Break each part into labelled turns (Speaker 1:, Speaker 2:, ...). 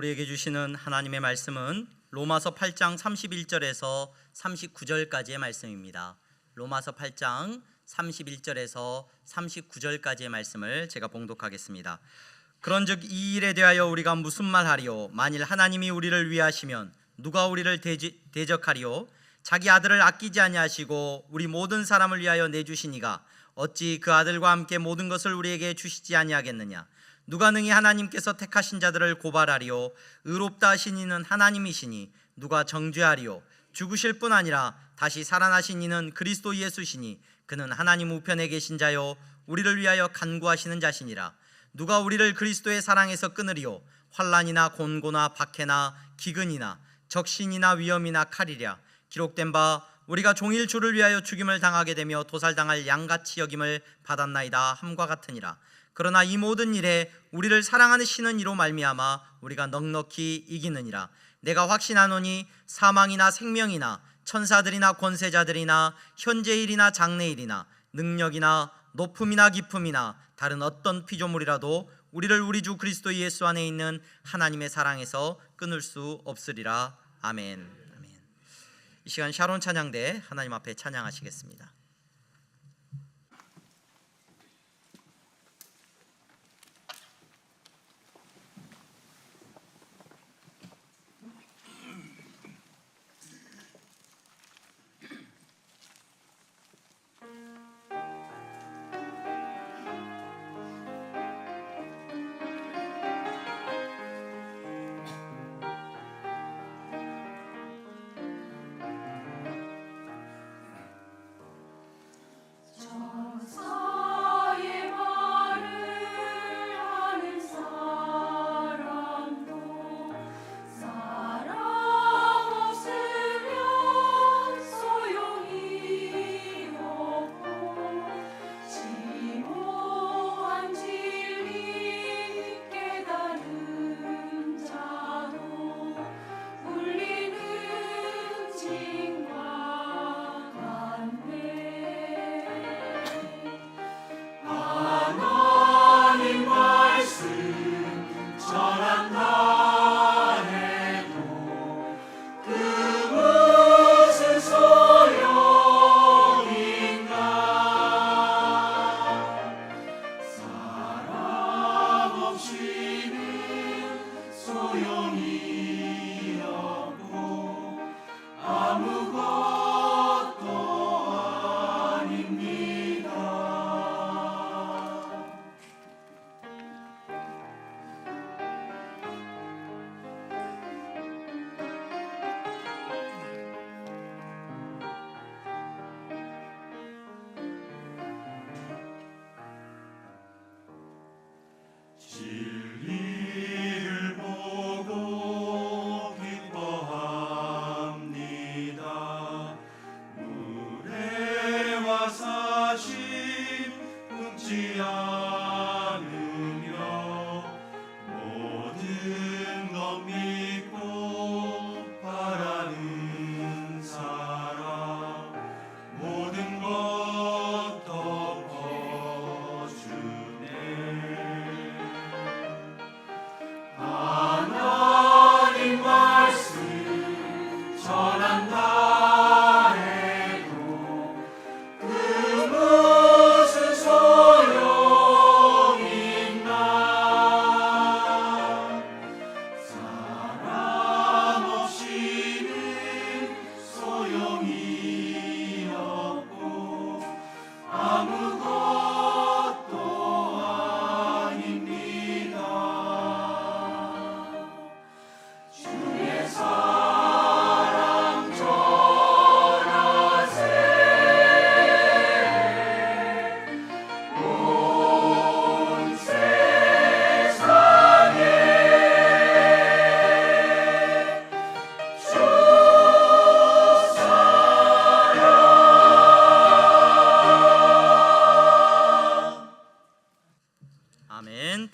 Speaker 1: 우리에게 주시는 하나님의 말씀은 로마서 8장 31절에서 39절까지의 말씀입니다. 로마서 8장 31절에서 39절까지의 말씀을 제가 봉독하겠습니다. 그런즉 이 일에 대하여 우리가 무슨 말하리요? 만일 하나님이 우리를 위하시면 누가 우리를 대적하리요? 자기 아들을 아끼지 아니하시고 우리 모든 사람을 위하여 내주시니가 어찌 그 아들과 함께 모든 것을 우리에게 주시지 아니하겠느냐? 누가 능히 하나님께서 택하신 자들을 고발하리요? 의롭다 하신 이는 하나님이시니 누가 정죄하리요? 죽으실 뿐 아니라 다시 살아나신 이는 그리스도 예수시니 그는 하나님 우편에 계신 자요 우리를 위하여 간구하시는 자시니라. 누가 우리를 그리스도의 사랑에서 끊으리요? 환난이나 곤고나 박해나 기근이나 적신이나 위험이나 칼이랴. 기록된 바 우리가 종일 주를 위하여 죽임을 당하게 되며 도살당할 양같이 여김을 받았나이다 함과 같으니라. 그러나 이 모든 일에 우리를 사랑하시는 이로 말미암아 우리가 넉넉히 이기느니라. 내가 확신하노니 사망이나 생명이나 천사들이나 권세자들이나 현재일이나 장래일이나 능력이나 높음이나 깊음이나 다른 어떤 피조물이라도 우리를 우리 주 그리스도 예수 안에 있는 하나님의 사랑에서 끊을 수 없으리라. 아멘. 아멘. 이 시간 샤론 찬양대 하나님 앞에 찬양하시겠습니다.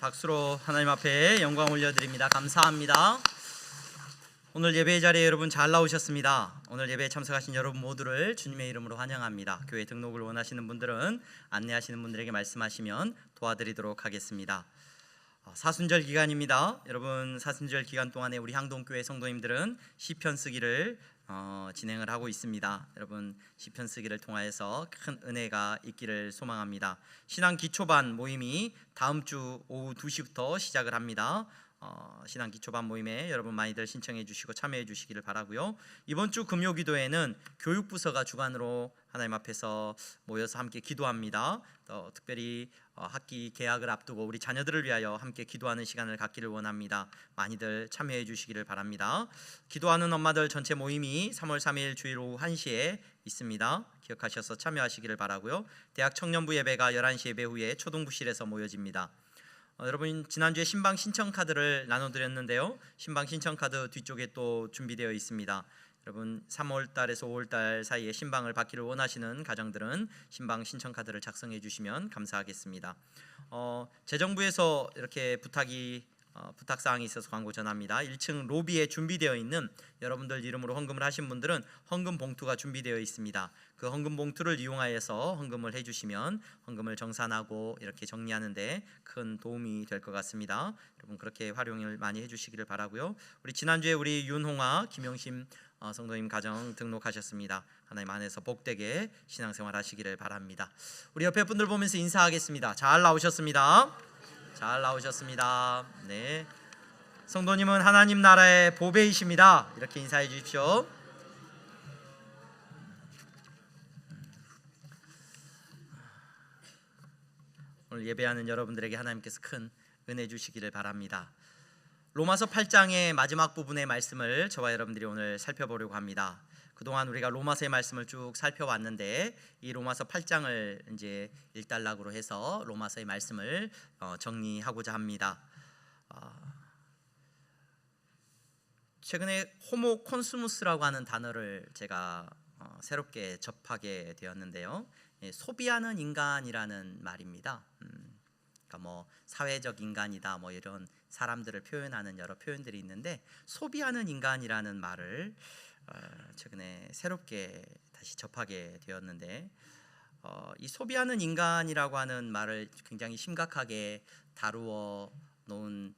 Speaker 1: 박수로 하나님 앞에 영광 올려드립니다. 감사합니다. 오늘 예배 자리에 여러분 잘 나오셨습니다. 오늘 예배에 참석하신 여러분 모두를 주님의 이름으로 환영합니다. 교회 등록을 원하시는 분들은 안내하시는 분들에게 말씀하시면 도와드리도록 하겠습니다. 사순절 기간입니다. 여러분, 사순절 기간 동안에 우리 향동교회 성도님들은 시편 쓰기를 진행을 하고 있습니다. 여러분, 시편 쓰기를 통하여서 큰 은혜가 있기를 소망합니다. 신앙 기초반 모임이 다음 주 오후 2시부터 시작을 합니다. 신앙 기초반 모임에 여러분 많이들 신청해 주시고 참여해 주시기를 바라고요. 이번 주 금요 기도회는 교육부서가 주관으로 하나님 앞에서 모여서 함께 기도합니다. 또 특별히 학기 개학을 앞두고 우리 자녀들을 위하여 함께 기도하는 시간을 갖기를 원합니다. 많이들 참여해 주시기를 바랍니다. 기도하는 엄마들 전체 모임이 3월 3일 주일 오후 1시에 있습니다. 기억하셔서 참여하시기를 바라고요. 대학 청년부 예배가 11시 예배 후에 초등부실에서 모여집니다. 여러분, 지난주에 신방 신청 카드를 나눠드렸는데요. 신방 신청 카드 뒤쪽에 또 준비되어 있습니다. 여러분, 3월 달에서 5월 달 사이에 신방을 받기를 원하시는 가정들은 신방 신청 카드를 작성해 주시면 감사하겠습니다. 재정부에서 이렇게 부탁사항이 있어서 광고 전합니다. 1층 로비에 준비되어 있는 여러분들 이름으로 헌금을 하신 분들은 헌금 봉투가 준비되어 있습니다. 그 헌금 봉투를 이용하여서 헌금을 해주시면 헌금을 정산하고 이렇게 정리하는 데 큰 도움이 될 것 같습니다. 여러분, 그렇게 활용을 많이 해주시기를 바라고요. 우리 지난주에 우리 윤홍아, 김영심 성도님 가정 등록하셨습니다. 하나님 안에서 복되게 신앙생활 하시기를 바랍니다. 우리 옆에 분들 보면서 인사하겠습니다. 잘 나오셨습니다. 잘 나오셨습니다. 네, 성도님은 하나님 나라의 보배이십니다. 이렇게 인사해 주십시오. 오늘 예배하는 여러분들에게 하나님께서 큰 은혜 주시기를 바랍니다. 로마서 8장의 마지막 부분의 말씀을 저와 여러분들이 오늘 살펴보려고 합니다. 그동안 우리가 로마서의 말씀을 쭉 살펴왔는데 이 로마서 8장을 이제 일단락으로 해서 로마서의 말씀을 정리하고자 합니다. 최근에 호모 콘수무스라고 하는 단어를 제가 새롭게 접하게 되었는데요. 소비하는 인간이라는 말입니다. 그러니까 뭐 사회적 인간이다, 뭐 이런 사람들을 표현하는 여러 표현들이 있는데 소비하는 인간이라는 말을 최근에 새롭게 다시 접하게 되었는데 이 소비하는 인간이라고 하는 말을 굉장히 심각하게 다루어 놓은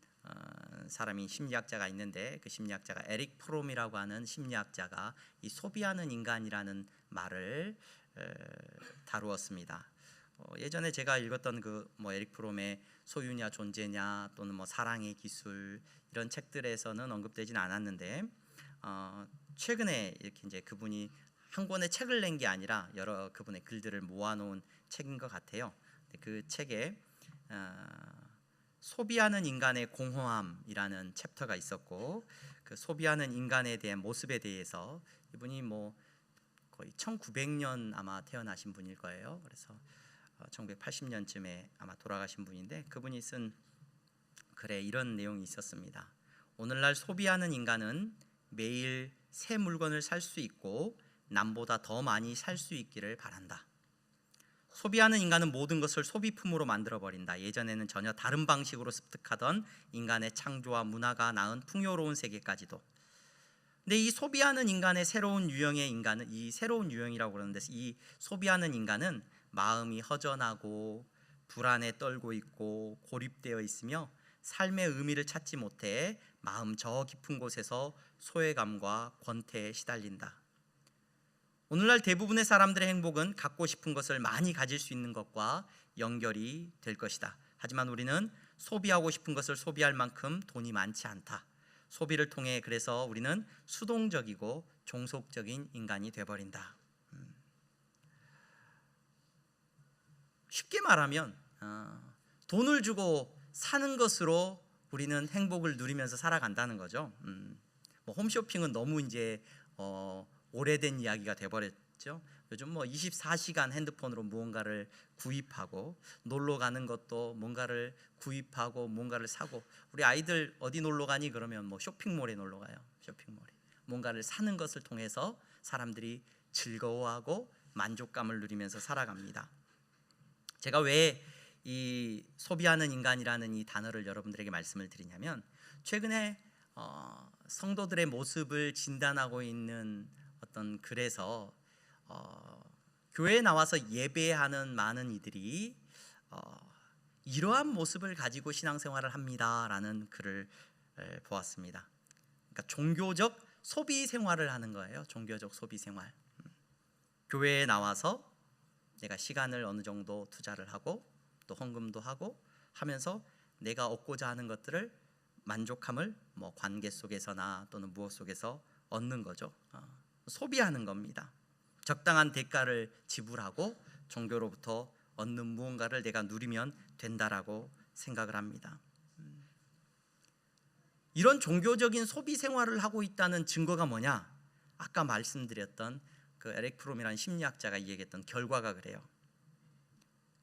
Speaker 1: 사람이 심리학자가 있는데 그 심리학자가 에릭 프롬이라고 하는 심리학자가 이 소비하는 인간이라는 말을 다루었습니다. 예전에 제가 읽었던 그 에릭 프롬의 소유냐 존재냐 또는 사랑의 기술 이런 책들에서는 언급되지는 않았는데 최근에 이렇게 이제 그분이 한 권의 책을 낸 게 아니라 여러 그분의 글들을 모아놓은 책인 것 같아요. 그 책에 소비하는 인간의 공허함이라는 챕터가 있었고 그 소비하는 인간에 대한 모습에 대해서 이분이 거의 1900년 아마 태어나신 분일 거예요. 그래서 1980년쯤에 아마 돌아가신 분인데 그분이 쓴 글에 이런 내용이 있었습니다. 오늘날 소비하는 인간은 매일 새 물건을 살 수 있고 남보다 더 많이 살 수 있기를 바란다. 소비하는 인간은 모든 것을 소비품으로 만들어버린다. 예전에는 전혀 다른 방식으로 습득하던 인간의 창조와 문화가 낳은 풍요로운 세계까지도. 근데 이 소비하는 인간의 새로운 유형의 인간은 이 새로운 유형이라고 그러는데 이 소비하는 인간은 마음이 허전하고 불안에 떨고 있고 고립되어 있으며 삶의 의미를 찾지 못해 마음 저 깊은 곳에서 소외감과 권태에 시달린다. 오늘날 대부분의 사람들의 행복은 갖고 싶은 것을 많이 가질 수 있는 것과 연결이 될 것이다. 하지만 우리는 소비하고 싶은 것을 소비할 만큼 돈이 많지 않다. 소비를 통해 그래서 우리는 수동적이고 종속적인 인간이 되어버린다. 쉽게 말하면 돈을 주고 사는 것으로 우리는 행복을 누리면서 살아간다는 거죠. 홈쇼핑은 너무 이제 오래된 이야기가 돼버렸죠. 요즘 24시간 핸드폰으로 무언가를 구입하고 놀러 가는 것도 뭔가를 구입하고 뭔가를 사고 우리 아이들 어디 놀러 가니 그러면 쇼핑몰에 놀러 가요. 쇼핑몰에 뭔가를 사는 것을 통해서 사람들이 즐거워하고 만족감을 누리면서 살아갑니다. 제가 왜 이 소비하는 인간이라는 이 단어를 여러분들에게 말씀을 드리냐면 최근에 성도들의 모습을 진단하고 있는 어떤 글에서 교회에 나와서 예배하는 많은 이들이 이러한 모습을 가지고 신앙생활을 합니다라는 글을 보았습니다. 그러니까 종교적 소비 생활을 하는 거예요. 종교적 소비 생활. 교회에 나와서 내가 시간을 어느 정도 투자를 하고 또 헌금도 하고 하면서 내가 얻고자 하는 것들을 만족함을 뭐 관계 속에서나 또는 무엇 속에서 얻는 거죠. 소비하는 겁니다. 적당한 대가를 지불하고 종교로부터 얻는 무언가를 내가 누리면 된다라고 생각을 합니다. 이런 종교적인 소비 생활을 하고 있다는 증거가 뭐냐? 아까 말씀드렸던 그 에릭 프롬이라는 심리학자가 이야기했던 결과가 그래요.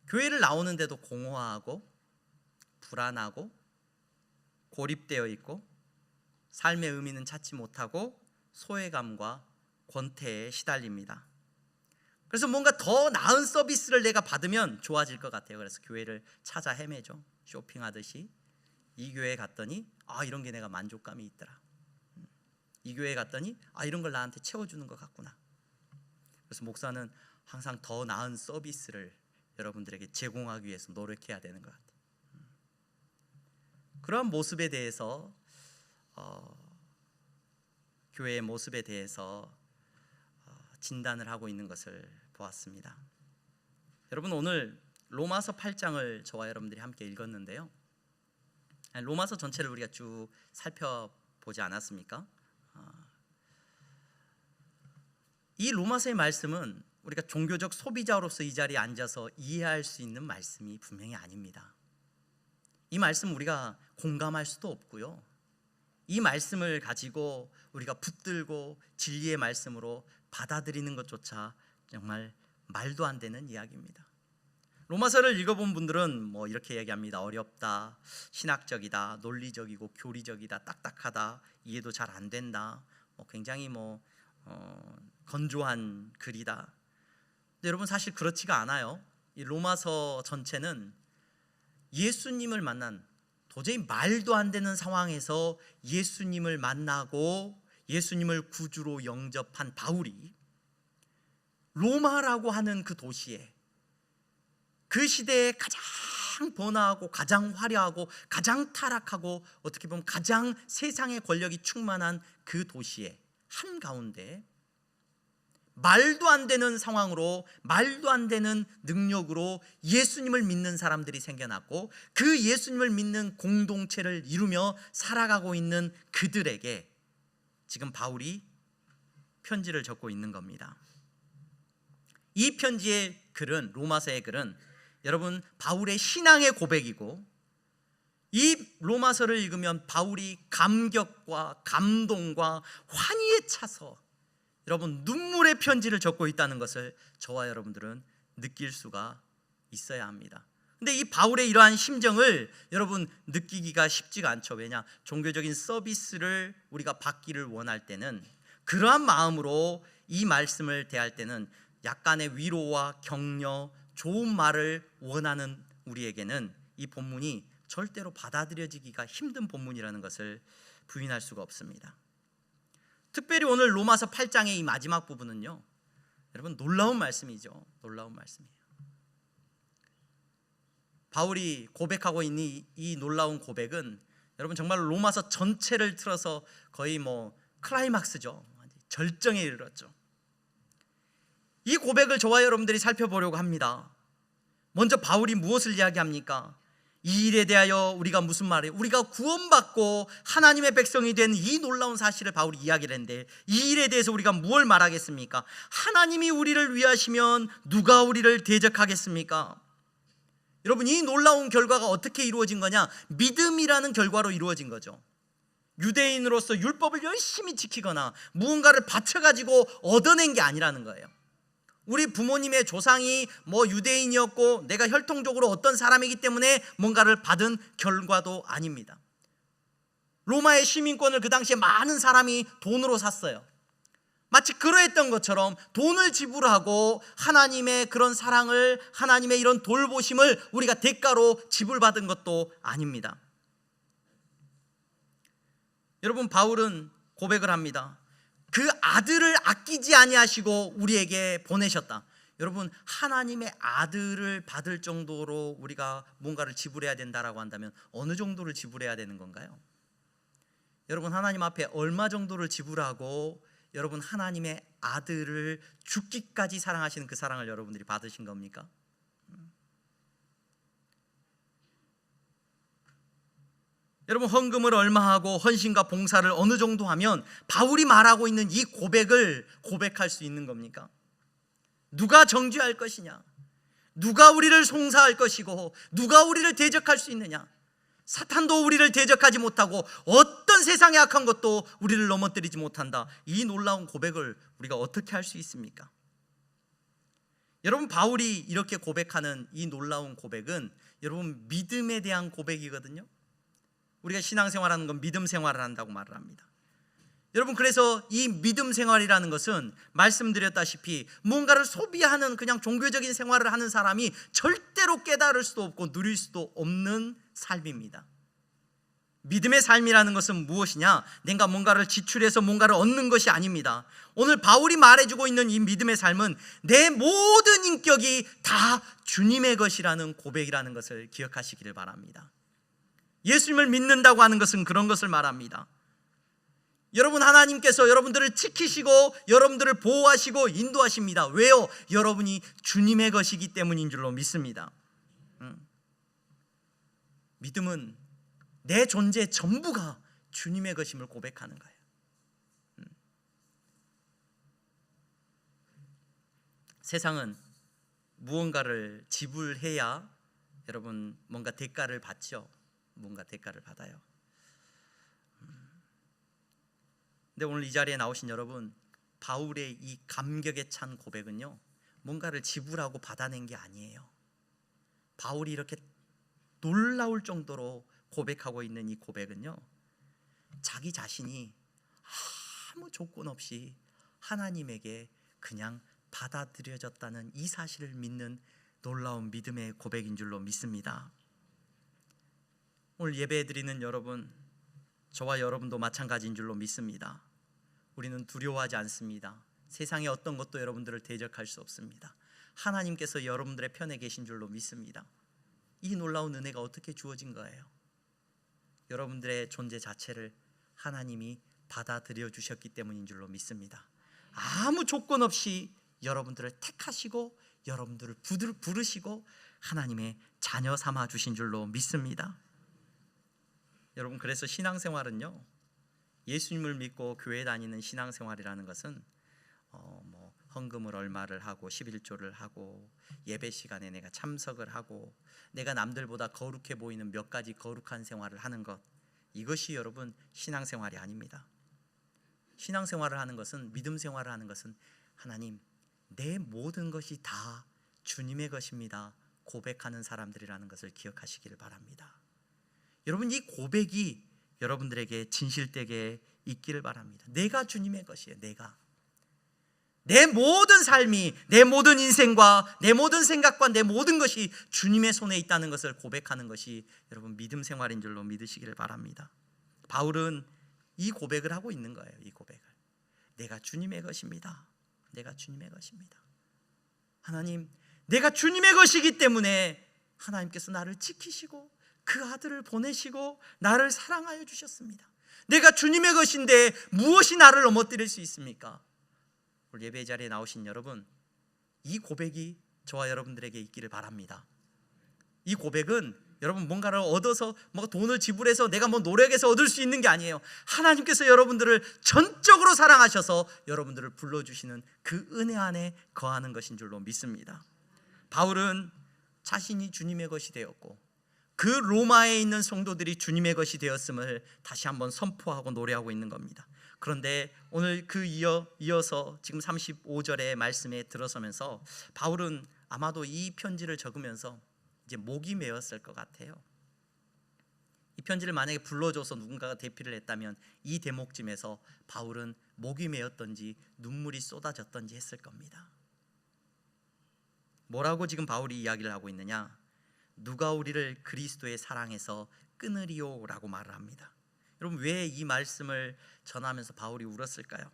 Speaker 1: 교회를 나오는데도 공허하고 불안하고 고립되어 있고 삶의 의미는 찾지 못하고 소외감과 권태에 시달립니다. 그래서 뭔가 더 나은 서비스를 내가 받으면 좋아질 것 같아요. 그래서 교회를 찾아 헤매죠. 쇼핑하듯이. 이 교회에 갔더니 이런 게 내가 만족감이 있더라. 이 교회에 갔더니 이런 걸 나한테 채워주는 것 같구나. 그래서 목사는 항상 더 나은 서비스를 여러분들에게 제공하기 위해서 노력해야 되는 것 같아요. 그러한 모습에 대해서 교회의 모습에 대해서 진단을 하고 있는 것을 보았습니다. 여러분, 오늘 로마서 8장을 저와 여러분들이 함께 읽었는데요, 로마서 전체를 우리가 쭉 살펴보지 않았습니까? 이 로마서의 말씀은 우리가 종교적 소비자로서 이 자리에 앉아서 이해할 수 있는 말씀이 분명히 아닙니다. 이 말씀 우리가 공감할 수도 없고요, 이 말씀을 가지고 우리가 붙들고 진리의 말씀으로 받아들이는 것조차 정말 말도 안 되는 이야기입니다. 로마서를 읽어본 분들은 뭐 이렇게 얘기합니다. 어렵다, 신학적이다, 논리적이고 교리적이다, 딱딱하다, 이해도 잘 안 된다, 굉장히 건조한 글이다. 근데 여러분, 사실 그렇지가 않아요. 이 로마서 전체는 예수님을 만난, 도저히 말도 안 되는 상황에서 예수님을 만나고 예수님을 구주로 영접한 바울이 로마라고 하는 그 도시에, 그 시대에 가장 번화하고 가장 화려하고 가장 타락하고 어떻게 보면 가장 세상의 권력이 충만한 그 도시의 한가운데 말도 안 되는 상황으로, 말도 안 되는 능력으로 예수님을 믿는 사람들이 생겨났고, 그 예수님을 믿는 공동체를 이루며 살아가고 있는 그들에게 지금 바울이 편지를 적고 있는 겁니다. 이 편지의 글은, 로마서의 글은 여러분 바울의 신앙의 고백이고, 이 로마서를 읽으면 바울이 감격과 감동과 환희에 차서 여러분 눈물의 편지를 적고 있다는 것을 저와 여러분들은 느낄 수가 있어야 합니다. 근데 이 바울의 이러한 심정을 여러분 느끼기가 쉽지가 않죠. 왜냐? 종교적인 서비스를 우리가 받기를 원할 때는, 그러한 마음으로 이 말씀을 대할 때는 약간의 위로와 격려, 좋은 말을 원하는 우리에게는 이 본문이 절대로 받아들여지기가 힘든 본문이라는 것을 부인할 수가 없습니다. 특별히 오늘 로마서 8장의 이 마지막 부분은요, 여러분 놀라운 말씀이죠. 놀라운 말씀이에요. 바울이 고백하고 있는 이 놀라운 고백은 여러분 정말 로마서 전체를 틀어서 거의 클라이막스죠. 절정에 이르렀죠. 이 고백을 저와 여러분들이 살펴보려고 합니다. 먼저 바울이 무엇을 이야기합니까? 이 일에 대하여 우리가 무슨 말이에요? 우리가 구원받고 하나님의 백성이 된 이 놀라운 사실을 바울이 이야기를 했는데, 이 일에 대해서 우리가 무엇을 말하겠습니까? 하나님이 우리를 위하시면 누가 우리를 대적하겠습니까? 여러분, 이 놀라운 결과가 어떻게 이루어진 거냐? 믿음이라는 결과로 이루어진 거죠. 유대인으로서 율법을 열심히 지키거나 무언가를 바쳐가지고 얻어낸 게 아니라는 거예요. 우리 부모님의 조상이 유대인이었고 내가 혈통적으로 어떤 사람이기 때문에 뭔가를 받은 결과도 아닙니다. 로마의 시민권을 그 당시에 많은 사람이 돈으로 샀어요. 마치 그러했던 것처럼 돈을 지불하고 하나님의 그런 사랑을, 하나님의 이런 돌보심을 우리가 대가로 지불받은 것도 아닙니다. 여러분, 바울은 고백을 합니다. 그 아들을 아끼지 아니하시고 우리에게 보내셨다. 여러분, 하나님의 아들을 받을 정도로 우리가 뭔가를 지불해야 된다라고 한다면 어느 정도를 지불해야 되는 건가요? 여러분, 하나님 앞에 얼마 정도를 지불하고 여러분 하나님의 아들을 죽기까지 사랑하시는 그 사랑을 여러분들이 받으신 겁니까? 여러분, 헌금을 얼마 하고 헌신과 봉사를 어느 정도 하면 바울이 말하고 있는 이 고백을 고백할 수 있는 겁니까? 누가 정죄할 것이냐? 누가 우리를 송사할 것이고 누가 우리를 대적할 수 있느냐? 사탄도 우리를 대적하지 못하고 어떤 세상의 악한 것도 우리를 넘어뜨리지 못한다. 이 놀라운 고백을 우리가 어떻게 할 수 있습니까? 여러분, 바울이 이렇게 고백하는 이 놀라운 고백은 여러분 믿음에 대한 고백이거든요. 우리가 신앙생활하는 건 믿음 생활을 한다고 말을 합니다. 여러분, 그래서 이 믿음 생활이라는 것은 말씀드렸다시피 뭔가를 소비하는 그냥 종교적인 생활을 하는 사람이 절대로 깨달을 수도 없고 누릴 수도 없는 삶입니다. 믿음의 삶이라는 것은 무엇이냐? 내가 뭔가를 지출해서 뭔가를 얻는 것이 아닙니다. 오늘 바울이 말해주고 있는 이 믿음의 삶은 내 모든 인격이 다 주님의 것이라는 고백이라는 것을 기억하시기를 바랍니다. 예수님을 믿는다고 하는 것은 그런 것을 말합니다. 여러분, 하나님께서 여러분들을 지키시고 여러분들을 보호하시고 인도하십니다. 왜요? 여러분이 주님의 것이기 때문인 줄로 믿습니다. 믿음은 내 존재 전부가 주님의 것임을 고백하는 거예요. 세상은 무언가를 지불해야 여러분 뭔가 대가를 받죠. 뭔가 대가를 받아요. 근데 오늘 이 자리에 나오신 여러분, 바울의 이 감격에 찬 고백은요, 뭔가를 지불하고 받아낸 게 아니에요. 바울이 이렇게 놀라울 정도로 고백하고 있는 이 고백은요, 자기 자신이 아무 조건 없이 하나님에게 그냥 받아들여졌다는 이 사실을 믿는 놀라운 믿음의 고백인 줄로 믿습니다. 오늘 예배드리는 여러분, 저와 여러분도 마찬가지인 줄로 믿습니다. 우리는 두려워하지 않습니다. 세상의 어떤 것도 여러분들을 대적할 수 없습니다. 하나님께서 여러분들의 편에 계신 줄로 믿습니다. 이 놀라운 은혜가 어떻게 주어진 거예요? 여러분들의 존재 자체를 하나님이 받아들여 주셨기 때문인 줄로 믿습니다. 아무 조건 없이 여러분들을 택하시고 여러분들을 부르시고 하나님의 자녀 삼아 주신 줄로 믿습니다. 여러분, 그래서 신앙생활은요, 예수님을 믿고 교회 다니는 신앙생활이라는 것은 헌금을 얼마를 하고 11조를 하고 예배 시간에 내가 참석을 하고 내가 남들보다 거룩해 보이는 몇 가지 거룩한 생활을 하는 것, 이것이 여러분 신앙생활이 아닙니다. 신앙생활을 하는 것은, 믿음 생활을 하는 것은 하나님, 내 모든 것이 다 주님의 것입니다 고백하는 사람들이라는 것을 기억하시기를 바랍니다. 여러분, 이 고백이 여러분들에게 진실되게 있기를 바랍니다. 내가 주님의 것이에요. 내 모든 삶이, 내 모든 인생과 내 모든 생각과 내 모든 것이 주님의 손에 있다는 것을 고백하는 것이 여러분 믿음 생활인 줄로 믿으시기를 바랍니다. 바울은 이 고백을 하고 있는 거예요. 이 고백을, 내가 주님의 것입니다. 내가 주님의 것입니다. 하나님, 내가 주님의 것이기 때문에 하나님께서 나를 지키시고 그 아들을 보내시고 나를 사랑하여 주셨습니다. 내가 주님의 것인데 무엇이 나를 넘어뜨릴 수 있습니까? 오늘 예배 자리에 나오신 여러분, 이 고백이 저와 여러분들에게 있기를 바랍니다. 이 고백은 여러분 뭔가를 얻어서 돈을 지불해서 내가 노력해서 얻을 수 있는 게 아니에요. 하나님께서 여러분들을 전적으로 사랑하셔서 여러분들을 불러주시는 그 은혜 안에 거하는 것인 줄로 믿습니다. 바울은 자신이 주님의 것이 되었고 그 로마에 있는 성도들이 주님의 것이 되었음을 다시 한번 선포하고 노래하고 있는 겁니다. 그런데 오늘 이어서 지금 35절의 말씀에 들어서면서 바울은 아마도 이 편지를 적으면서 이제 목이 메었을 것 같아요. 이 편지를 만약에 불러줘서 누군가가 대피를 했다면 이 대목쯤에서 바울은 목이 메었던지 눈물이 쏟아졌던지 했을 겁니다. 뭐라고 지금 바울이 이야기를 하고 있느냐? 누가 우리를 그리스도의 사랑에서 끊으리요? 라고 말을 합니다. 여러분, 왜 이 말씀을 전하면서 바울이 울었을까요?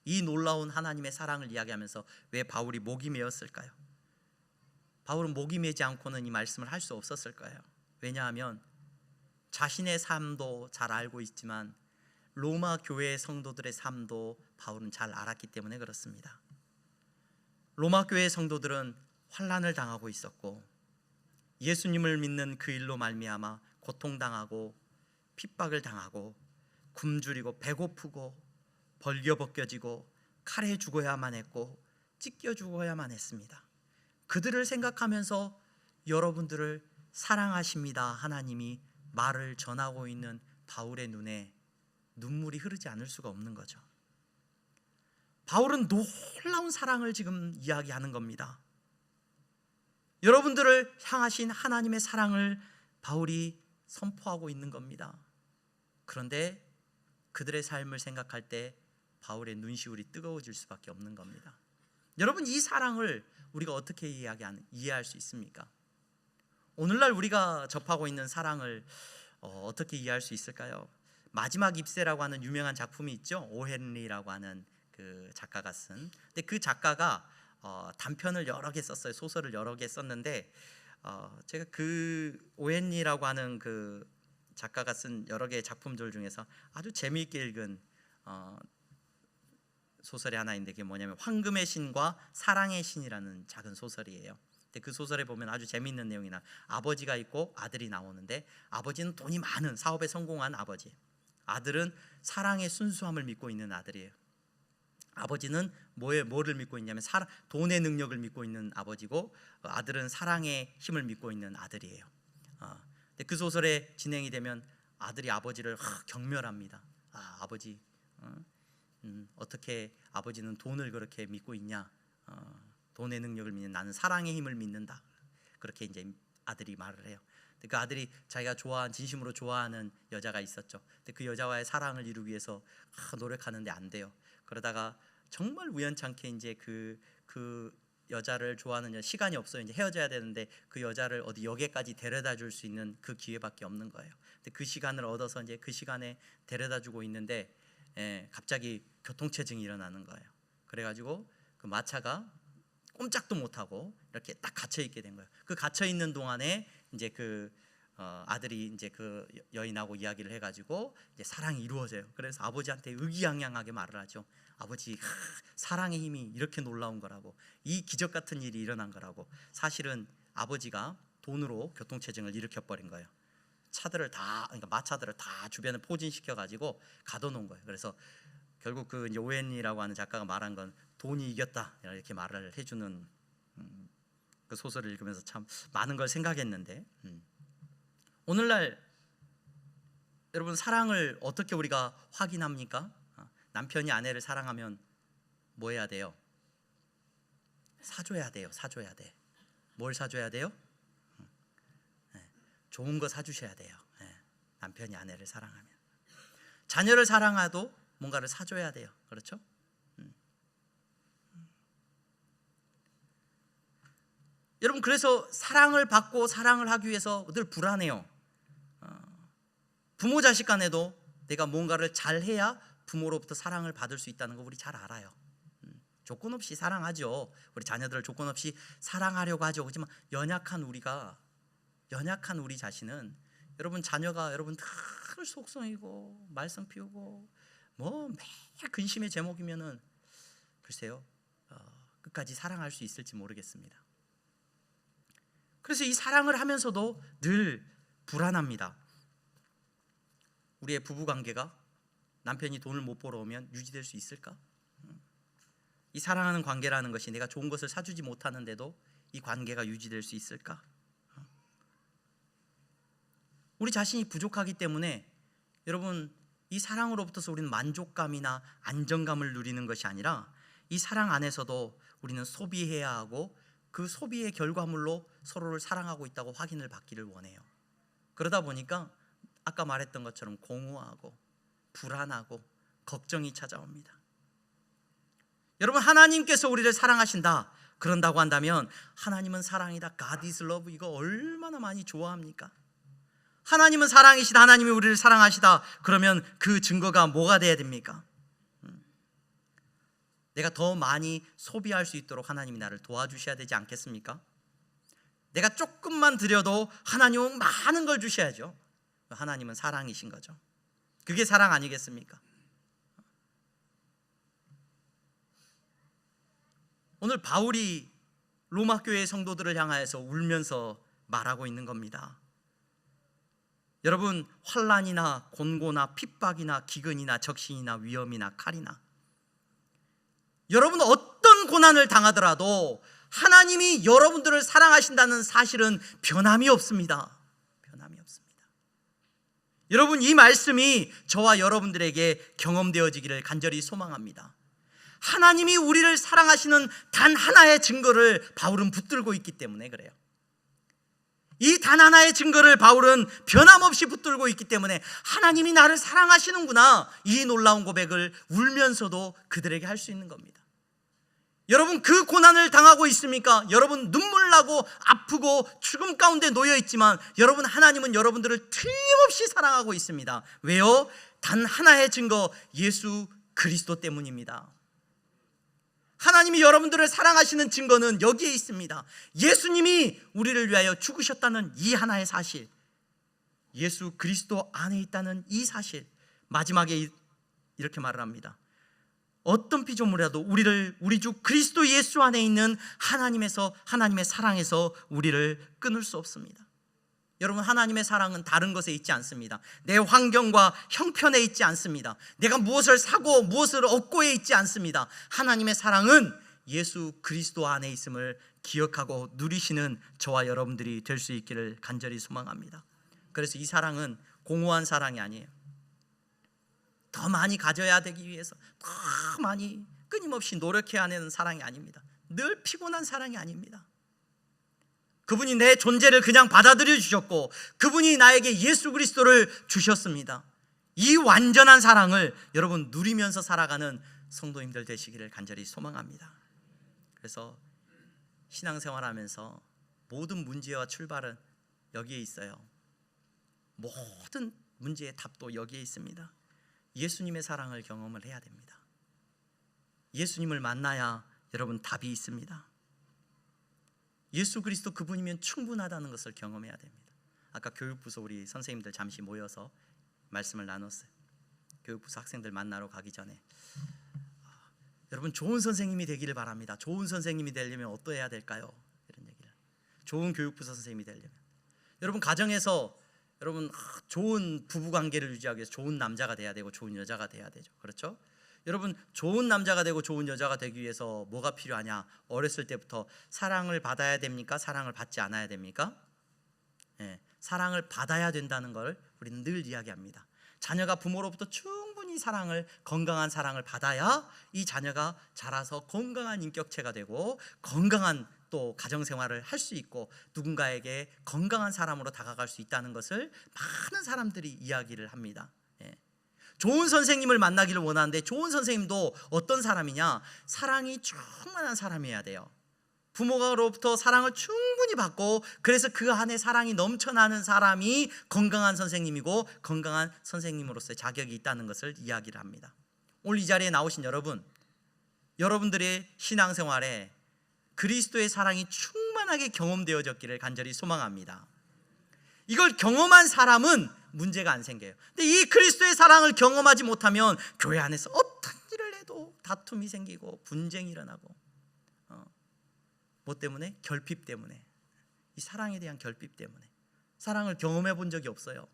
Speaker 1: 이 놀라운 하나님의 사랑을 이야기하면서 왜 바울이 목이 메었을까요? 바울은 목이 메지 않고는 이 말씀을 할 수 없었을 거예요. 왜냐하면 자신의 삶도 잘 알고 있지만 로마 교회 성도들의 삶도 바울은 잘 알았기 때문에 그렇습니다. 로마 교회 성도들은 환난을 당하고 있었고 예수님을 믿는 그 일로 말미암아 고통당하고 핍박을 당하고 굶주리고 배고프고 벌겨벗겨지고 칼에 죽어야만 했고 찢겨 죽어야만 했습니다. 그들을 생각하면서 여러분들을 사랑하십니다 하나님이 말을 전하고 있는 바울의 눈에 눈물이 흐르지 않을 수가 없는 거죠. 바울은 놀라운 사랑을 지금 이야기하는 겁니다. 여러분들을 향하신 하나님의 사랑을 바울이 선포하고 있는 겁니다. 그런데 그들의 삶을 생각할 때 바울의 눈시울이 뜨거워질 수밖에 없는 겁니다. 여러분, 이 사랑을 우리가 어떻게 이해할 수 있습니까? 오늘날 우리가 접하고 있는 사랑을 어떻게 이해할 수 있을까요? 마지막 입새라고 하는 유명한 작품이 있죠. 오 헨리라고 하는 그 작가가 쓴. 근데 그 작가가 단편을 여러 개 썼어요. 소설을 여러 개 썼는데 제가 그 오 헨리라고 하는 그 작가가 쓴 여러 개의 작품들 중에서 아주 재미있게 읽은 소설이 하나 있는데 그게 뭐냐면 황금의 신과 사랑의 신이라는 작은 소설이에요. 근데 그 소설에 보면 아주 재미있는 내용이나 아버지가 있고 아들이 나오는데 아버지는 돈이 많은 사업에 성공한 아버지, 아들은 사랑의 순수함을 믿고 있는 아들이에요. 아버지는 뭐를 믿고 있냐면 돈의 능력을 믿고 있는 아버지고 아들은 사랑의 힘을 믿고 있는 아들이에요. 근데 그 소설에 진행이 되면 아들이 아버지를 경멸합니다. 아버지 어떻게 아버지는 돈을 그렇게 믿고 있냐? 돈의 능력을 믿는 나는 사랑의 힘을 믿는다. 그렇게 이제 아들이 말을 해요. 근데 그 아들이 자기가 진심으로 좋아하는 여자가 있었죠. 근데 그 여자와의 사랑을 이루기 위해서 노력하는데 안 돼요. 그러다가 정말 우연찮게 이제 그 여자를 좋아하는 시간이 없어요. 이제 헤어져야 되는데 그 여자를 어디 역에까지 데려다 줄 수 있는 그 기회밖에 없는 거예요. 근데 그 시간을 얻어서 이제 그 시간에 데려다 주고 있는데 갑자기 교통체증이 일어나는 거예요. 그래가지고 그 마차가 꼼짝도 못하고 이렇게 딱 갇혀 있게 된 거예요. 그 갇혀 있는 동안에 이제 그 아들이 이제 그 여인하고 이야기를 해가지고 이제 사랑이 이루어져요. 그래서 아버지한테 의기양양하게 말을 하죠. 아버지, 사랑의 힘이 이렇게 놀라운 거라고, 이 기적 같은 일이 일어난 거라고. 사실은 아버지가 돈으로 교통체증을 일으켜 버린 거예요. 그러니까 마차들을 다 주변에 포진시켜 가지고 가둬놓은 거예요. 그래서 결국 그 이제 오웬이라고 하는 작가가 말한 건 돈이 이겼다 이렇게 말을 해주는 그 소설을 읽으면서 참 많은 걸 생각했는데 오늘날 여러분 사랑을 어떻게 우리가 확인합니까? 남편이 아내를 사랑하면 뭐 해야 돼요? 사줘야 돼요. 사줘야 돼. 뭘 사줘야 돼요? 좋은 거 사주셔야 돼요. 남편이 아내를 사랑하면. 자녀를 사랑해도 뭔가를 사줘야 돼요. 그렇죠? 여러분, 그래서 사랑을 받고 사랑을 하기 위해서 늘 불안해요. 부모 자식 간에도 내가 뭔가를 잘해야 부모로부터 사랑을 받을 수 있다는 거 우리 잘 알아요. 조건 없이 사랑하죠. 우리 자녀들을 조건 없이 사랑하려고 하죠. 그렇지만 연약한 우리 자신은 여러분 자녀가 여러분 늘 속성이고 말썽 피우고 뭐 매일 근심의 제목이면은 글쎄요 끝까지 사랑할 수 있을지 모르겠습니다. 그래서 이 사랑을 하면서도 늘 불안합니다. 우리의 부부 관계가 남편이 돈을 못 벌어오면 유지될 수 있을까? 이 사랑하는 관계라는 것이 내가 좋은 것을 사주지 못하는데도 이 관계가 유지될 수 있을까? 우리 자신이 부족하기 때문에 여러분 이 사랑으로부터서 우리는 만족감이나 안정감을 누리는 것이 아니라 이 사랑 안에서도 우리는 소비해야 하고 그 소비의 결과물로 서로를 사랑하고 있다고 확인을 받기를 원해요. 그러다 보니까 아까 말했던 것처럼 공허하고 불안하고 걱정이 찾아옵니다. 여러분 하나님께서 우리를 사랑하신다 그런다고 한다면 하나님은 사랑이다, God is love, 이거 얼마나 많이 좋아합니까? 하나님은 사랑이시다, 하나님이 우리를 사랑하시다 그러면 그 증거가 뭐가 돼야 됩니까? 내가 더 많이 소비할 수 있도록 하나님이 나를 도와주셔야 되지 않겠습니까? 내가 조금만 드려도 하나님은 많은 걸 주셔야죠. 하나님은 사랑이신 거죠. 그게 사랑 아니겠습니까? 오늘 바울이 로마 교회의 성도들을 향하여서 울면서 말하고 있는 겁니다. 여러분, 환난이나 곤고나 핍박이나 기근이나 적신이나 위험이나 칼이나, 여러분 어떤 고난을 당하더라도 하나님이 여러분들을 사랑하신다는 사실은 변함이 없습니다. 변함이 없습니다. 여러분, 이 말씀이 저와 여러분들에게 경험되어지기를 간절히 소망합니다. 하나님이 우리를 사랑하시는 단 하나의 증거를 바울은 붙들고 있기 때문에 그래요. 이 단 하나의 증거를 바울은 변함없이 붙들고 있기 때문에 하나님이 나를 사랑하시는구나, 이 놀라운 고백을 울면서도 그들에게 할 수 있는 겁니다. 여러분, 그 고난을 당하고 있습니까? 여러분 눈물 나고 아프고 죽음 가운데 놓여 있지만 여러분, 하나님은 여러분들을 틀림없이 사랑하고 있습니다. 왜요? 단 하나의 증거, 예수 그리스도 때문입니다. 하나님이 여러분들을 사랑하시는 증거는 여기에 있습니다. 예수님이 우리를 위하여 죽으셨다는 이 하나의 사실, 예수 그리스도 안에 있다는 이 사실, 마지막에 이렇게 말을 합니다. 어떤 피조물이라도 우리 주 그리스도 예수 안에 있는 하나님의 사랑에서 우리를 끊을 수 없습니다. 여러분, 하나님의 사랑은 다른 것에 있지 않습니다. 내 환경과 형편에 있지 않습니다. 내가 무엇을 사고 무엇을 얻고에 있지 않습니다. 하나님의 사랑은 예수 그리스도 안에 있음을 기억하고 누리시는 저와 여러분들이 될 수 있기를 간절히 소망합니다. 그래서 이 사랑은 공허한 사랑이 아니에요. 더 많이 가져야 되기 위해서 더 많이 끊임없이 노력해야 하는 사랑이 아닙니다. 늘 피곤한 사랑이 아닙니다. 그분이 내 존재를 그냥 받아들여 주셨고 그분이 나에게 예수 그리스도를 주셨습니다. 이 완전한 사랑을 여러분 누리면서 살아가는 성도님들 되시기를 간절히 소망합니다. 그래서 신앙생활하면서 모든 문제와 출발은 여기에 있어요. 모든 문제의 답도 여기에 있습니다. 예수님의 사랑을 경험을 해야 됩니다. 예수님을 만나야 여러분 답이 있습니다. 예수 그리스도 그분이면 충분하다는 것을 경험해야 됩니다. 아까 교육부서 우리 선생님들 잠시 모여서 말씀을 나눴어요. 교육부서 학생들 만나러 가기 전에 여러분, 좋은 선생님이 되기를 바랍니다. 좋은 선생님이 되려면 어떠해야 될까요? 이런 얘기를. 좋은 교육부서 선생님이 되려면 여러분, 가정에서 여러분 좋은 부부관계를 유지하기 위해서 좋은 남자가 돼야 되고 좋은 여자가 돼야 되죠. 그렇죠? 여러분, 좋은 남자가 되고 좋은 여자가 되기 위해서 뭐가 필요하냐? 어렸을 때부터 사랑을 받아야 됩니까? 사랑을 받지 않아야 됩니까? 사랑을 받아야 된다는 걸 우리는 늘 이야기합니다. 자녀가 부모로부터 충분히 건강한 사랑을 받아야 이 자녀가 자라서 건강한 인격체가 되고 건강한 또 가정생활을 할 수 있고 누군가에게 건강한 사람으로 다가갈 수 있다는 것을 많은 사람들이 이야기를 합니다. 좋은 선생님을 만나기를 원하는데 좋은 선생님도 어떤 사람이냐? 사랑이 충만한 사람이어야 돼요. 부모로부터 사랑을 충분히 받고 그래서 그 안에 사랑이 넘쳐나는 사람이 건강한 선생님이고 건강한 선생님으로서의 자격이 있다는 것을 이야기를 합니다. 오늘 이 자리에 나오신 여러분들의 신앙생활에 그리스도의 사랑이 충만하게 경험되어졌기를 간절히 소망합니다. 이걸 경험한 사람은 문제가 안 생겨요. 근데 이 그리스도의 사랑을 경험하지 못하면 교회 안에서 어떤 일을 해도 다툼이 생기고 분쟁이 일어나고 뭐 때문에? 결핍 때문에. 이 사랑에 대한 결핍 때문에. 사랑을 경험해 본 적이 없어요.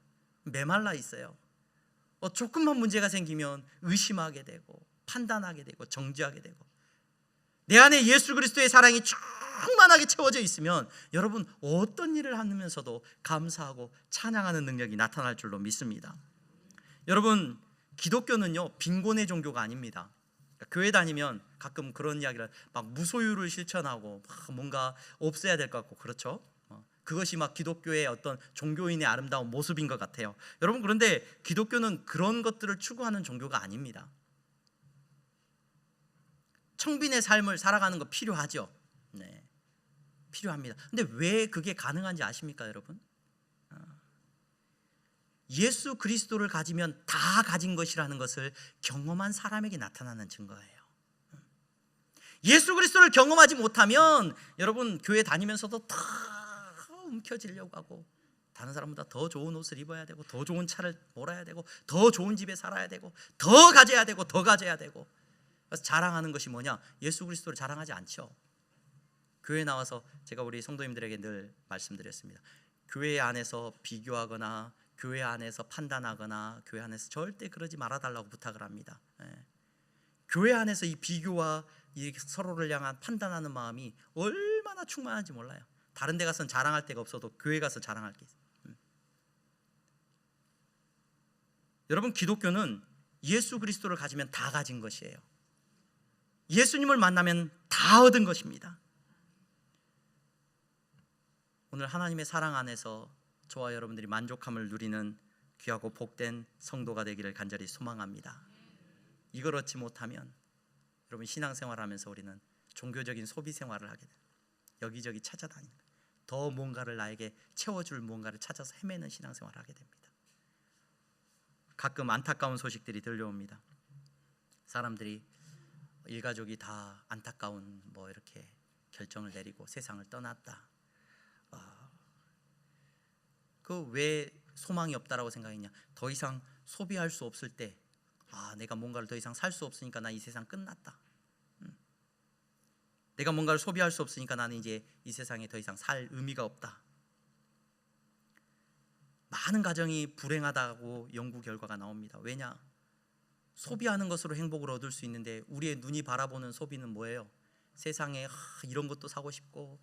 Speaker 1: 메말라 있어요. 조금만 문제가 생기면 의심하게 되고 판단하게 되고 정죄하게 되고. 내 안에 예수 그리스도의 사랑이 충만하게 채워져 있으면 여러분 어떤 일을 하면서도 감사하고 찬양하는 능력이 나타날 줄로 믿습니다. 여러분, 기독교는요 빈곤의 종교가 아닙니다. 교회 다니면 가끔 그런 이야기를 막 무소유를 실천하고 막 뭔가 없애야 될 것 같고 그렇죠? 그것이 막 기독교의 어떤 종교인의 아름다운 모습인 것 같아요. 여러분, 그런데 기독교는 그런 것들을 추구하는 종교가 아닙니다. 청빈의 삶을 살아가는 거 필요하죠. 네, 필요합니다. 근데 왜 그게 가능한지 아십니까, 여러분? 예수 그리스도를 가지면 다 가진 것이라는 것을 경험한 사람에게 나타나는 증거예요. 예수 그리스도를 경험하지 못하면 여러분 교회 다니면서도 다 움켜쥐려고 하고 다른 사람보다 더 좋은 옷을 입어야 되고 더 좋은 차를 몰아야 되고 더 좋은 집에 살아야 되고 더 가져야 되고 더 가져야 되고, 그래서 자랑하는 것이 뭐냐? 예수 그리스도를 자랑하지 않죠. 교회 나와서 제가 우리 성도님들에게 늘 말씀드렸습니다. 교회 안에서 비교하거나 교회 안에서 판단하거나 교회 안에서 절대 그러지 말아달라고 부탁을 합니다. 교회 안에서 이 비교와 이 서로를 향한 판단하는 마음이 얼마나 충만한지 몰라요. 다른 데 가서는 자랑할 데가 없어도 교회 가서 자랑할 게 있어요. 여러분, 기독교는 예수 그리스도를 가지면 다 가진 것이에요. 예수님을 만나면 다 얻은 것입니다. 오늘 하나님의 사랑 안에서 저와 여러분들이 만족함을 누리는 귀하고 복된 성도가 되기를 간절히 소망합니다. 이걸 얻지 못하면 여러분, 신앙생활하면서 우리는 종교적인 소비 생활을 하게 돼요. 여기저기 찾아다니는, 더 뭔가를 나에게 채워줄 뭔가를 찾아서 헤매는 신앙생활을 하게 됩니다. 가끔 안타까운 소식들이 들려옵니다. 사람들이 일가족이 다 안타까운 이렇게 결정을 내리고 세상을 떠났다. 그 왜 소망이 없다라고 생각했냐? 더 이상 소비할 수 없을 때, 내가 뭔가를 더 이상 살 수 없으니까 나 이 세상 끝났다. 내가 뭔가를 소비할 수 없으니까 나는 이제 이 세상에 더 이상 살 의미가 없다. 많은 가정이 불행하다고 연구 결과가 나옵니다. 왜냐? 소비하는 것으로 행복을 얻을 수 있는데 우리의 눈이 바라보는 소비는 뭐예요? 세상에 이런 것도 사고 싶고,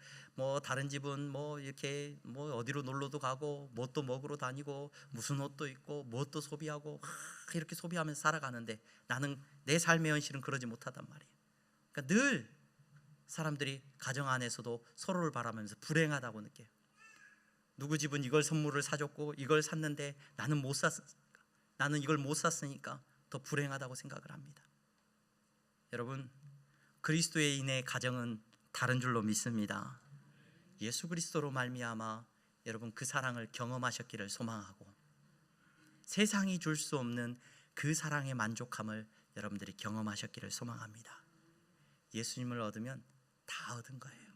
Speaker 1: 다른 집은 이렇게 어디로 놀러도 가고, 뭣도 먹으러 다니고, 무슨 옷도 입고, 뭣도 소비하고, 이렇게 소비하면서 살아가는데 나는 내 삶의 현실은 그러지 못하단 말이에요. 그러니까 늘 사람들이 가정 안에서도 서로를 바라보면서 불행하다고 느껴요. 누구 집은 이걸 선물을 사줬고 이걸 샀는데 나는 못 샀으니까, 나는 이걸 못 샀으니까 더 불행하다고 생각을 합니다. 여러분, 그리스도인의 가정은 다른 줄로 믿습니다. 예수 그리스도로 말미암아 여러분 그 사랑을 경험하셨기를 소망하고, 세상이 줄 수 없는 그 사랑의 만족함을 여러분들이 경험하셨기를 소망합니다. 예수님을 얻으면 다 얻은 거예요.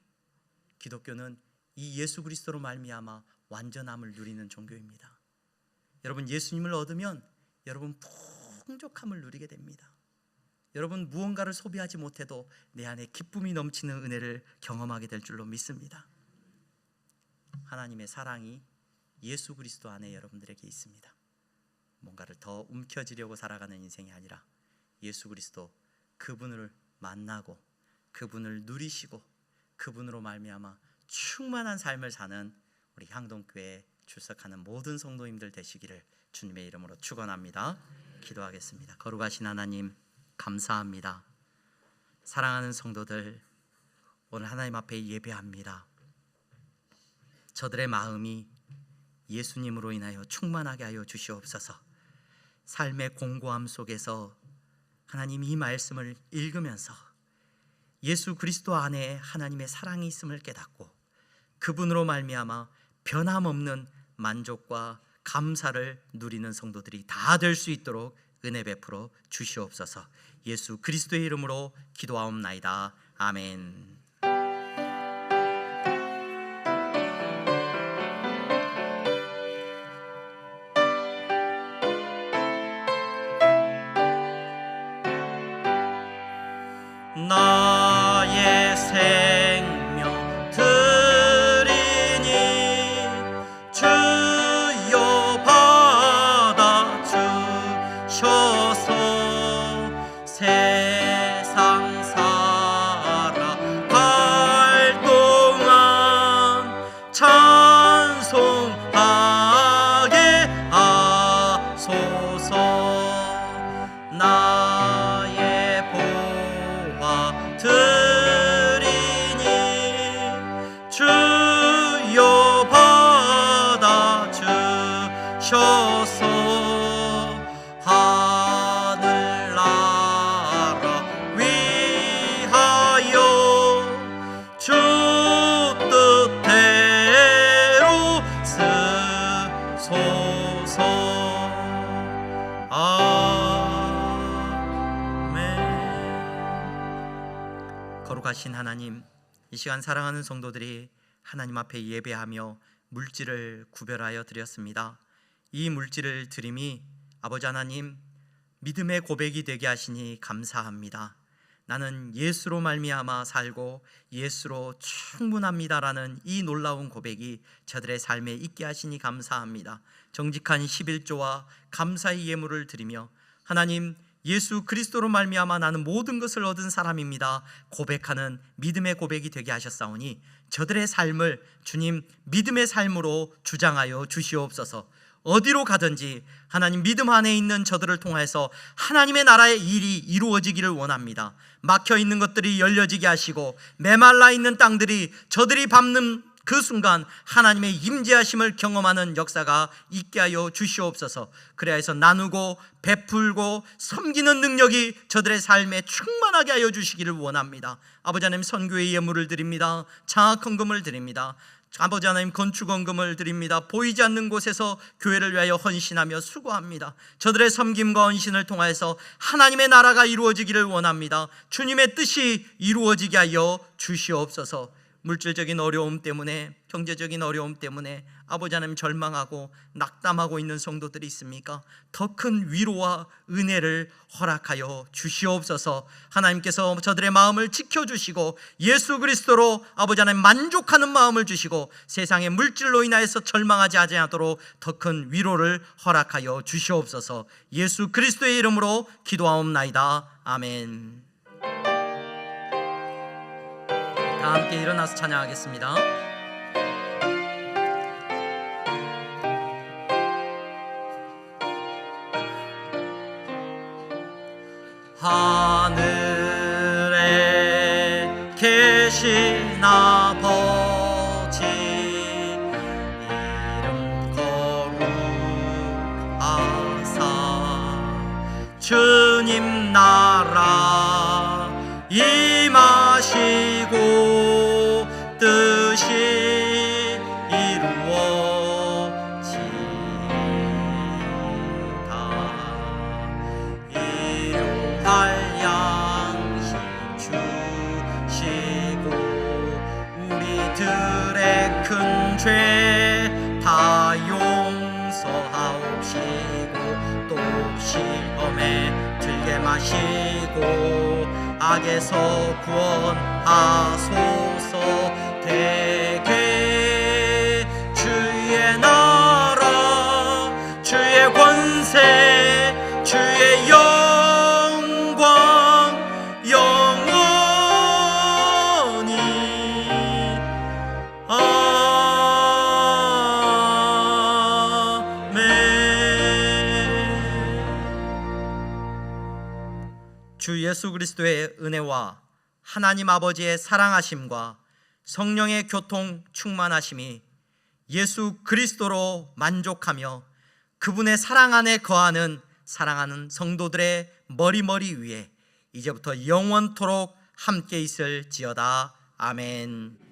Speaker 1: 기독교는 이 예수 그리스도로 말미암아 완전함을 누리는 종교입니다. 여러분, 예수님을 얻으면 여러분 풍족함을 누리게 됩니다. 여러분, 무언가를 소비하지 못해도 내 안에 기쁨이 넘치는 은혜를 경험하게 될 줄로 믿습니다. 하나님의 사랑이 예수 그리스도 안에 여러분들에게 있습니다. 뭔가를 더 움켜쥐려고 살아가는 인생이 아니라 예수 그리스도, 그분을 만나고 그분을 누리시고 그분으로 말미암아 충만한 삶을 사는 우리 향동교회에 출석하는 모든 성도님들 되시기를 주님의 이름으로 축원합니다. 기도하겠습니다. 거룩하신 하나님, 감사합니다. 사랑하는 성도들, 오늘 하나님 앞에 예배합니다. 저들의 마음이 예수님으로 인하여 충만하게 하여 주시옵소서. 삶의 공고함 속에서 하나님 이 말씀을 읽으면서 예수 그리스도 안에 하나님의 사랑이 있음을 깨닫고 그분으로 말미암아 변함없는 만족과 감사를 누리는 성도들이 다 될 수 있도록 은혜 베풀어 주시옵소서. 예수 그리스도의 이름으로 기도하옵나이다. 아멘. 나의 생명 드리니 주여 받아 주셔서 세상 살아가는 거룩하신 하나님, 이 시간 사랑하는 성도들이 하나님 앞에 예배하며 물질을 구별하여 드렸습니다. 이 물질을 드림이 아버지 하나님 믿음의 고백이 되게 하시니 감사합니다. 나는 예수로 말미암아 살고 예수로 충분합니다라는 이 놀라운 고백이 저들의 삶에 있게 하시니 감사합니다. 정직한 11조와 감사의 예물을 드리며 하나님 예수 그리스도로 말미암아 나는 모든 것을 얻은 사람입니다 고백하는 믿음의 고백이 되게 하셨사오니 저들의 삶을 주님 믿음의 삶으로 주장하여 주시옵소서. 어디로 가든지 하나님 믿음 안에 있는 저들을 통해서 하나님의 나라의 일이 이루어지기를 원합니다. 막혀있는 것들이 열려지게 하시고 메말라 있는 땅들이 저들이 밟는 그 순간 하나님의 임재하심을 경험하는 역사가 있게 하여 주시옵소서. 그래야 해서 나누고 베풀고 섬기는 능력이 저들의 삶에 충만하게 하여 주시기를 원합니다. 아버지 하나님 선교의 예물을 드립니다. 장학헌금을 드립니다. 아버지 하나님 건축헌금을 드립니다. 보이지 않는 곳에서 교회를 위하여 헌신하며 수고합니다. 저들의 섬김과 헌신을 통하여서 하나님의 나라가 이루어지기를 원합니다. 주님의 뜻이 이루어지게 하여 주시옵소서. 물질적인 어려움 때문에 경제적인 어려움 때문에 아버지 하나님 절망하고 낙담하고 있는 성도들이 있습니까? 더 큰 위로와 은혜를 허락하여 주시옵소서. 하나님께서 저들의 마음을 지켜주시고 예수 그리스도로 아버지 하나님 만족하는 마음을 주시고 세상의 물질로 인하여서 절망하지 않도록 더 큰 위로를 허락하여 주시옵소서. 예수 그리스도의 이름으로 기도하옵나이다. 아멘. 다 함께 일어나서 찬양하겠습니다. 하늘에 계신 아버지 이름 거룩하사 주님 나라 임하시고 뜻이 이루어지다. 일용할 양식 주시고 우리들의 큰 죄 다 용서하옵시고 또 시험에 들게 마시고 악에서 구원하소서. 되게 주의 나라 주의 권세 주의 영광 영원히 아멘. 주 예수 그리스도의 은혜와 하나님 아버지의 사랑하심과 성령의 교통 충만하심이 예수 그리스도로 만족하며 그분의 사랑 안에 거하는 사랑하는 성도들의 머리 위에 이제부터 영원토록 함께 있을지어다. 아멘.